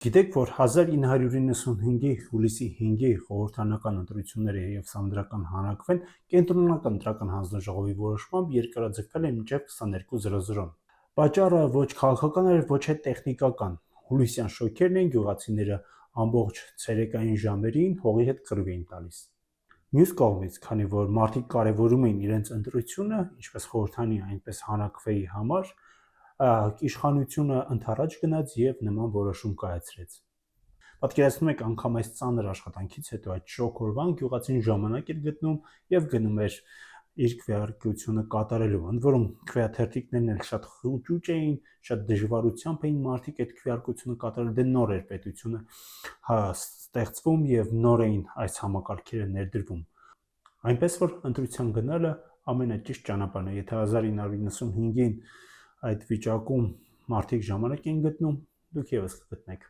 Գիտեք, որ 1995-ի հուլիսի 5-ի խորհրդարանական ընտրությունները եւ Սահմանադրական հանրաքվեն կենտրոնական ընտրական հանձնաժողովի որոշմամբ երկարաձգվել են մինչև 22:00-ն։ Պատճառը ոչ քաղաքական էր, ոչ էլ տեխնիկական։ Հուլիսյան շոկերն են գյուղացիները ամբողջ ցերեկային ժամերին հողի հետ կռվ էին տալիս։ Մյուս կողմից, քանի որ մարդիկ կարևորում էին իրենց ընտրությունը, ինչպես խորհրդանի, այնպես հանրաքվեի համար, իշխանությունը ընդառաջ գնաց եւ նման որոշում կայացրեց։ Պատկերացնում եք, անգամ այս ծանր աշխատանքից հետո այդ շոկ օրվան գյուղացին ժամանակ էր գտնում եւ գնում էր իր քվեարկությունը կատարելու, ընդ որում քվեաթերթիկներն էլ շատ խուճուճ էին, շատ դժվարությամբ էին մարդիկ այդ քվեարկությունը կատարել, դե նոր էր պետությունը ստեղծվում եւ նոր էին այս համակարգերը ներդրվում։ Այնպես որ ընտրության գնալը ամենաճիշտ ճանապարհն է, եթե 1995-ին այդ վիճակում մարդիկ ժամանակ են գտնում, դուք եւս կգտնեք։